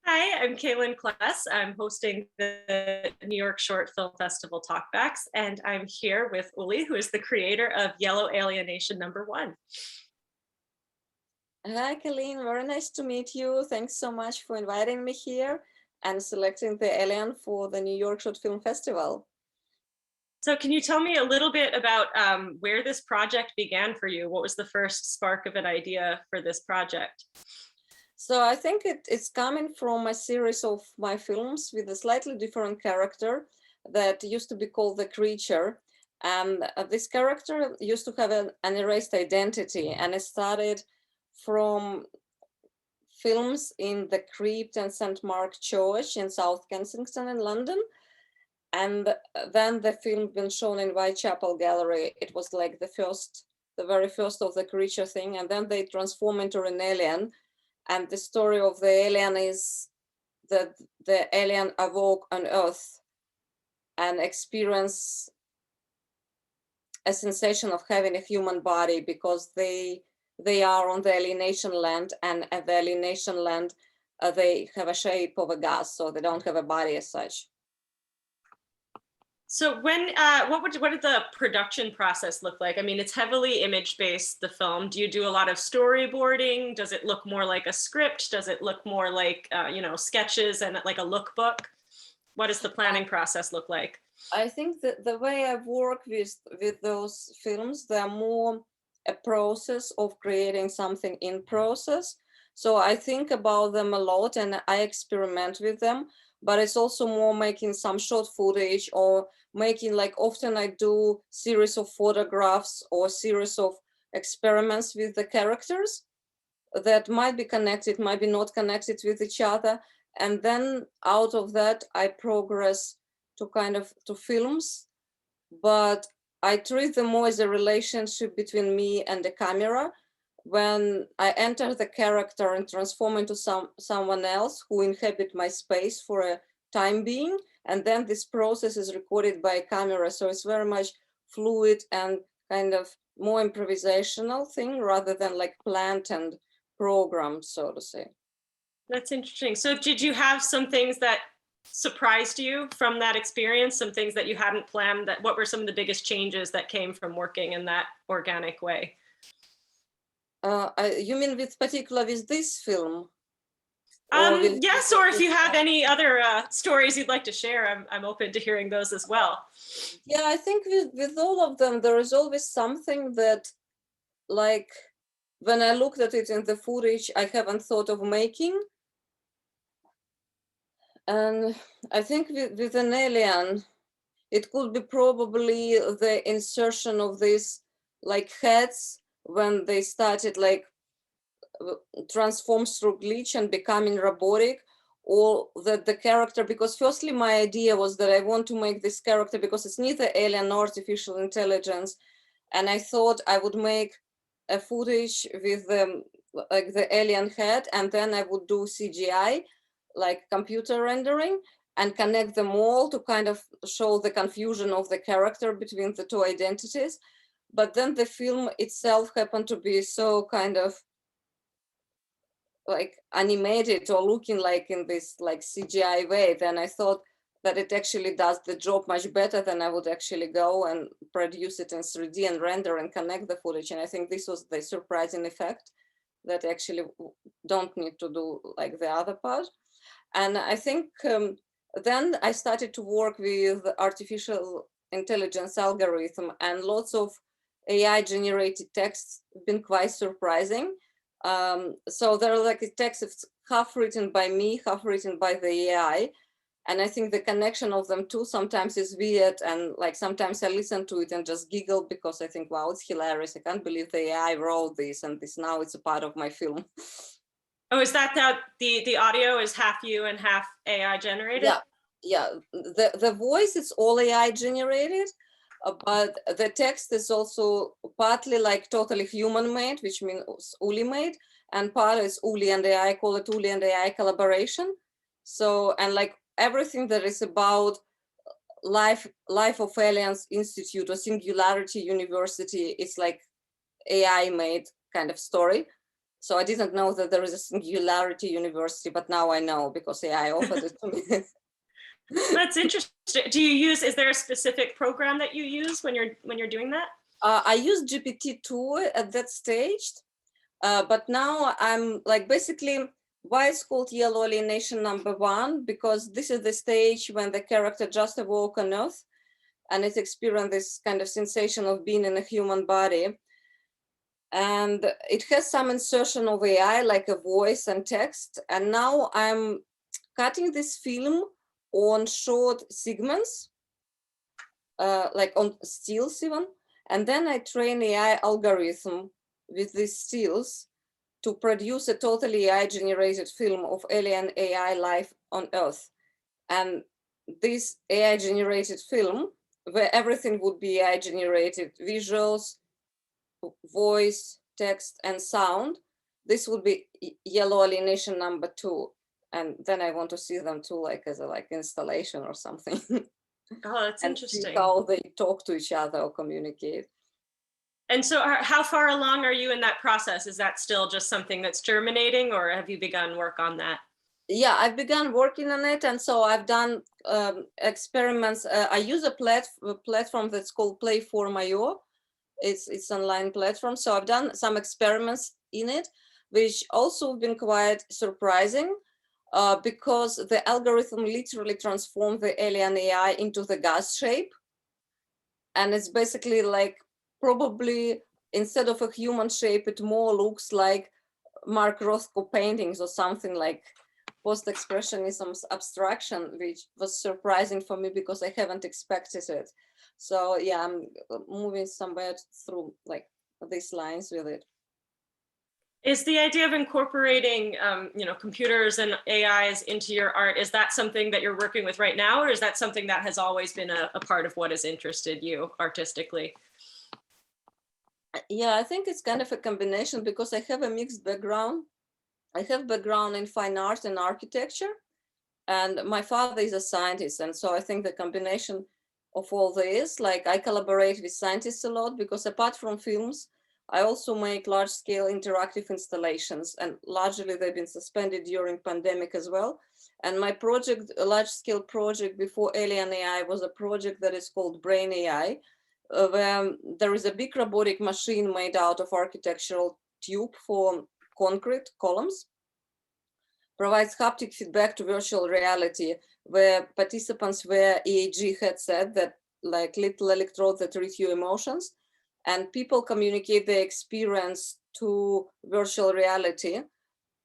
Hi, I'm Cailin Kless. I'm hosting the New York Short Film Festival Talkbacks, and I'm here with Uli, who is the creator of Yellow Alienation #1. Hi, Cailin. Very nice to meet you. Thanks so much for inviting me here and selecting the Alien for the New York Short Film Festival. So can you tell me a little bit about where this project began for you? What was the first spark of an idea for this project? So I think it's coming from a series of my films with a slightly different character that used to be called The Creature. And this character used to have an erased identity, and it started from films in the Crypt and St. Mark Church in South Kensington in London. And then the film been shown in Whitechapel Gallery. It was like the very first of the creature thing. And then they transform into an alien. And the story of the alien is that the alien awoke on Earth and experience a sensation of having a human body because they are on the alienation land, and at the alienation land, they have a shape of a gas, so they don't have a body as such. So what did the production process look like? I mean, it's heavily image-based, the film. Do you do a lot of storyboarding? Does it look more like a script? Does it look more like, sketches and like a lookbook? What does the planning process look like? I think that the way I work with those films, they're more a process of creating something in process. So I think about them a lot and I experiment with them, but it's also more making some short footage or making, like, often I do series of photographs or series of experiments with the characters that might be connected, might be not connected with each other. And then out of that, I progress to films, but I treat them more as a relationship between me and the camera. When I enter the character and transform into someone else who inhabit my space for a time being, and then this process is recorded by a camera. So it's very much fluid and kind of more improvisational thing rather than like planned and programmed, so to say. That's interesting. So did you have some things that surprised you from that experience? Some things that you hadn't planned? What were some of the biggest changes that came from working in that organic way? You mean with this film? Or Yes, or if you have any other stories you'd like to share, I'm open to hearing those as well. Yeah, I think with all of them, there is always something that, like, when I looked at it in the footage, I haven't thought of making. And I think with an alien, it could be probably the insertion of these like heads when they started like transforms through glitch and becoming robotic, or that the character, because firstly my idea was that I want to make this character because it's neither alien nor artificial intelligence, and I thought I would make a footage with like the alien head, and then I would do CGI, like computer rendering, and connect them all to kind of show the confusion of the character between the two identities. But then the film itself happened to be so kind of like animated or looking like in this like CGI way, then I thought that it actually does the job much better than I would actually go and produce it in 3D and render and connect the footage. And I think this was the surprising effect, that actually don't need to do like the other part. And I think then I started to work with artificial intelligence algorithm, and lots of AI generated texts have been quite surprising. So there are like a text that's half written by me, half written by the AI. And I think the connection of them too sometimes is weird. And like sometimes I listen to it and just giggle because I think, wow, it's hilarious. I can't believe the AI wrote this, and this now it's a part of my film. Oh, is that the audio is half you and half AI generated? Yeah. The voice is all AI generated, but the text is also partly like totally human made, which means Uli made, and part is Uli and AI. I call it Uli and AI collaboration. So, and like everything that is about life of Aliens Institute or Singularity University, it's like AI made kind of story. So I didn't know that there is a singularity university, but now I know because AI offered it to me. That's interesting. Do you use, is there a specific program that you use when you're doing that? I used GPT-2 at that stage, but now I'm like, basically, why it's called Yellow Alienation #1, because this is the stage when the character just awoke on Earth and it experienced this kind of sensation of being in a human body. And it has some insertion of AI, like a voice and text. And now I'm cutting this film on short segments, like on stills even. And then I train AI algorithm with these stills to produce a totally AI generated film of alien AI life on Earth. And this AI generated film, where everything would be AI generated, visuals, voice, text, and sound, this would be Yellow Alienation #2. And then I want to see them too, like as a like installation or something. Oh, that's And see interesting. how they talk to each other or communicate. And so how far along are you in that process? Is that still just something that's germinating, or have you begun work on that? Yeah, I've begun working on it. And so I've done experiments. I use a platform that's called Play4.io. It's online platform. So I've done some experiments in it, which also have been quite surprising because the algorithm literally transformed the alien AI into the gas shape. And it's basically like, probably instead of a human shape, it more looks like Mark Rothko paintings or something, like post-expressionism abstraction, which was surprising for me because I haven't expected it. So yeah, I'm moving somewhere through like these lines with it. Is the idea of incorporating, computers and AIs into your art, is that something that you're working with right now, or is that something that has always been a part of what has interested you artistically? Yeah, I think it's kind of a combination because I have a mixed background. I have background in fine art and architecture, and my father is a scientist. And so I think the combination of all this, like I collaborate with scientists a lot because apart from films, I also make large scale interactive installations, and largely they've been suspended during pandemic as well. And my project, a large scale project before Alien AI, was a project that is called Brain AI, where there is a big robotic machine made out of architectural tube for concrete columns, provides haptic feedback to virtual reality, where participants wear EEG headset that like little electrodes that read your emotions, and people communicate their experience to virtual reality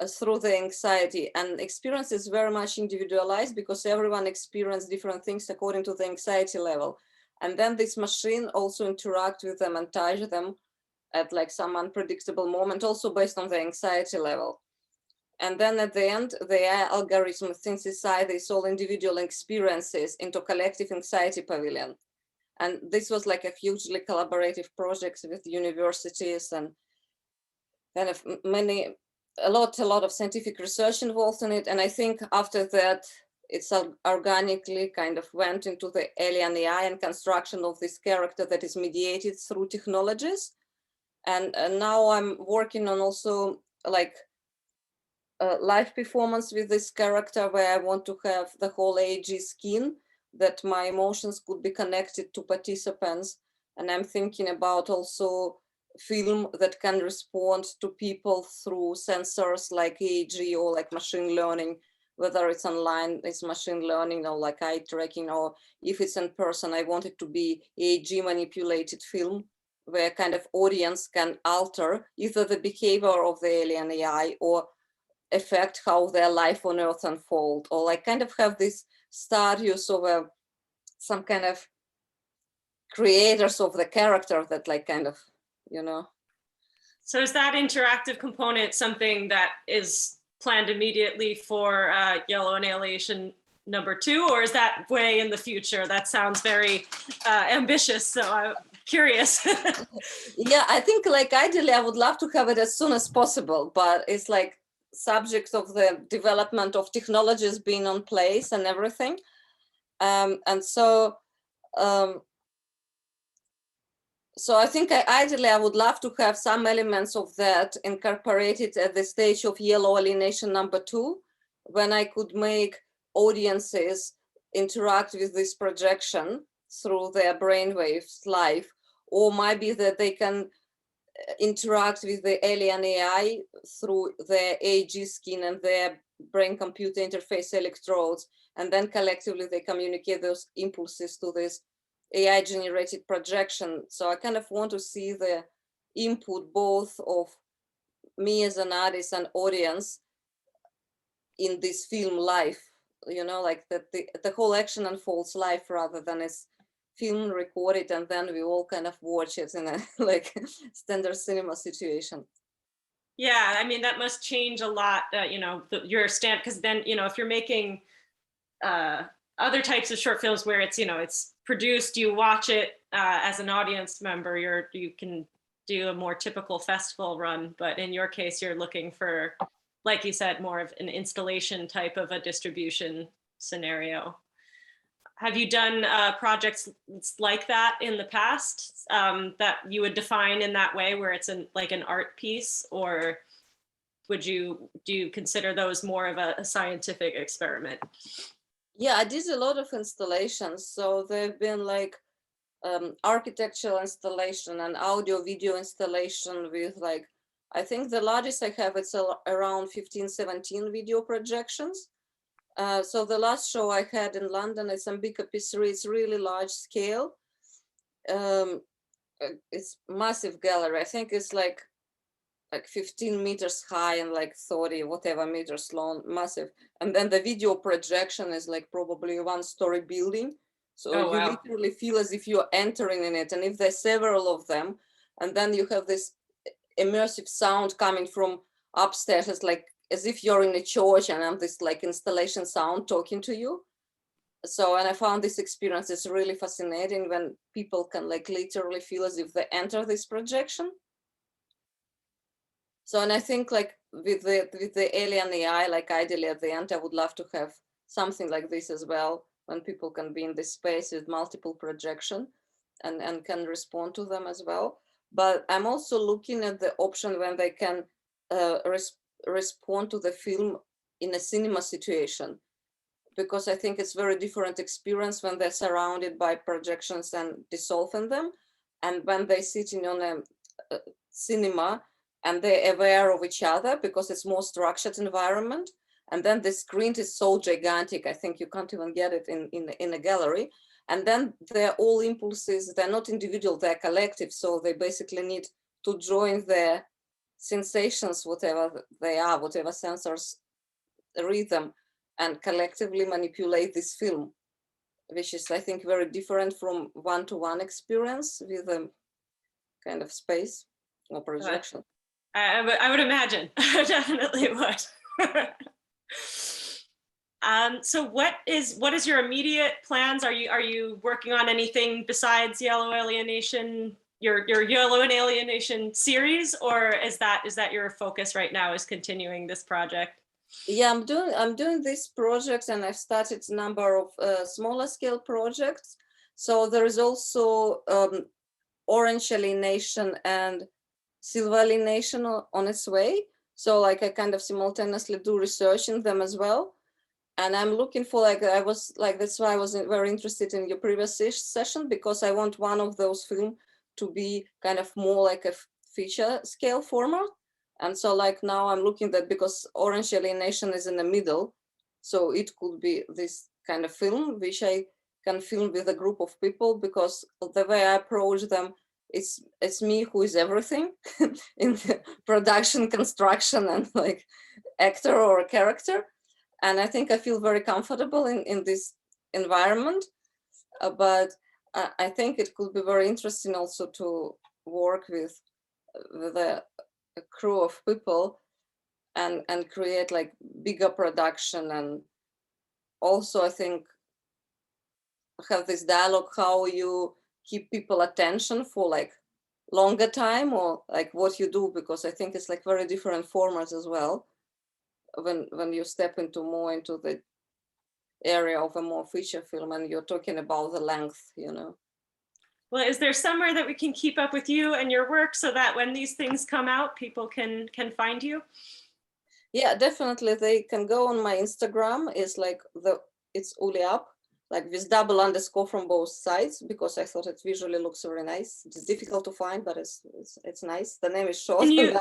through the anxiety. And experience is very much individualized because everyone experiences different things according to the anxiety level. And then this machine also interact with them and touch them at like some unpredictable moment, also based on the anxiety level. And then at the end, the AI algorithm synthesize these all individual experiences into collective anxiety pavilion. And this was like a hugely collaborative project with universities and kind of a lot of scientific research involved in it. And I think after that, it's organically kind of went into the alien AI and construction of this character that is mediated through technologies. And now I'm working on also like live performance with this character, where I want to have the whole AG skin, that my emotions could be connected to participants. And I'm thinking about also film that can respond to people through sensors like EEG or like machine learning, whether it's online, it's machine learning or like eye tracking, or if it's in person, I want it to be EEG manipulated film where kind of audience can alter either the behavior of the alien AI or affect how their life on Earth unfold, or like kind of have this status of some kind of creators of the character that like kind of, you know. So is that interactive component something that is planned immediately for Yellow Annihilation #2, or is that way in the future? That sounds very ambitious, so I'm curious. Yeah, I think like ideally I would love to have it as soon as possible, but it's like subject of the development of technologies being on place and everything. And so So I think ideally I would love to have some elements of that incorporated at the stage of Yellow Alienation #2, when I could make audiences interact with this projection through their brainwaves live, or maybe that they can interact with the alien AI through their AG skin and their brain-computer interface electrodes, and then collectively they communicate those impulses to this AI-generated projection. So I kind of want to see the input both of me as an artist and audience in this film live, like that the whole action unfolds live rather than as film recorded and then we all kind of watch it in a like standard cinema situation. Yeah, I mean that must change a lot. Your stand, because then if you're making uh, other types of short films where it's produced, you watch it as an audience member. You can do a more typical festival run, but in your case, you're looking for, like you said, more of an installation type of a distribution scenario. Have you done projects like that in the past that you would define in that way, where it's like an art piece, or do you consider those more of a scientific experiment? Yeah, I did a lot of installations. So they've been like architectural installation and audio video installation with like, I think the largest I have, it's around 15, 17 video projections. So the last show I had in London is Ambika P3. It's really large scale. It's massive gallery. I think it's like 15 meters high and like 30 whatever meters long, massive. And then the video projection is like probably a 1-story building. So Oh, you wow. literally feel as if you're entering in it. And if there's several of them, and then you have this immersive sound coming from upstairs, it's like as if you're in a church and I'm this like installation sound talking to you. So, and I found this experience is really fascinating when people can like literally feel as if they enter this projection. So, and I think like with the alien AI, like ideally at the end, I would love to have something like this as well, when people can be in this space with multiple projection and can respond to them as well. But I'm also looking at the option when they can respond to the film in a cinema situation, because I think it's very different experience when they're surrounded by projections and dissolving them, and when they sitting on a cinema and they're aware of each other because it's more structured environment. And then the screen is so gigantic, I think you can't even get it in a gallery. And then they're all impulses, they're not individual, they're collective. So they basically need to join their sensations, whatever they are, whatever sensors read them, and collectively manipulate this film, which is, I think, very different from one-to-one experience with a kind of space or projection. I would imagine. I definitely would. So what is your immediate plans? Are you working on anything besides Yellow Alienation, your Yellow and Alienation series, or is that your focus right now, is continuing this project? Yeah, I'm doing these projects, and I've started a number of smaller scale projects. So there is also Orange Alienation and Silver Alienation on its way. So like I kind of simultaneously do research in them as well. And I'm looking for that's why I was very interested in your previous session, because I want one of those films to be kind of more like a feature scale format. And so like now I'm looking that, because Orange Alienation is in the middle, so it could be this kind of film which I can film with a group of people, because the way I approach them, it's me who is everything in the production, construction, and like actor or character. And I think I feel very comfortable in this environment. But I think it could be very interesting also to work with a crew of people and create like bigger production, and also I think have this dialogue how you keep people attention for like longer time, or like what you do, because I think it's like very different formats as well when you step into more into the area of a more feature film and you're talking about the length. Well, is there somewhere that we can keep up with you and your work so that when these things come out, people can find you? Yeah, definitely. They can go on my Instagram. It's Uli Ap, like with double underscore from both sides, because I thought it visually looks very nice. It's difficult to find, but it's nice. The name is short. Can you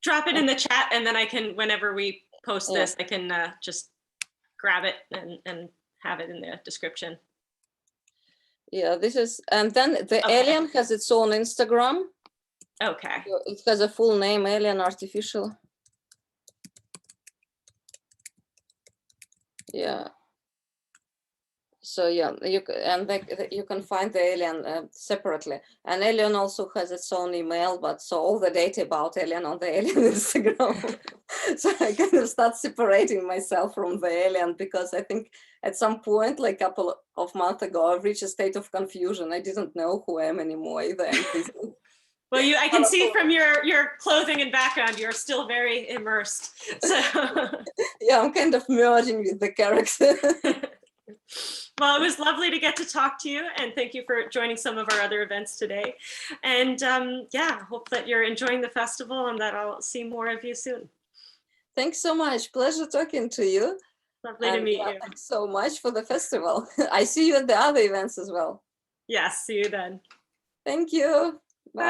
drop it in the chat, and then I can, whenever we post Yeah. this, I can just grab it and have it in the description. Yeah, this is, and then the Okay. Alien has its own Instagram. Okay. So it has a full name, Alien Artificial. Yeah. So yeah, you can find the Alien separately. And Alien also has its own email, but so all the data about Alien on the Alien Instagram. So I kind of start separating myself from the Alien, because I think at some point, like a couple of months ago, I've reached a state of confusion. I didn't know who I am anymore either. Well, I can see from your clothing and background, you're still very immersed. So yeah, I'm kind of merging with the character. well, it was lovely to get to talk to you, and thank you for joining some of our other events today. And yeah, hope that you're enjoying the festival and that I'll see more of you soon. Thanks so much. Pleasure talking to you. Lovely to meet you. Thanks so much for the festival. I see you at the other events as well. Yes, see you then. Thank you.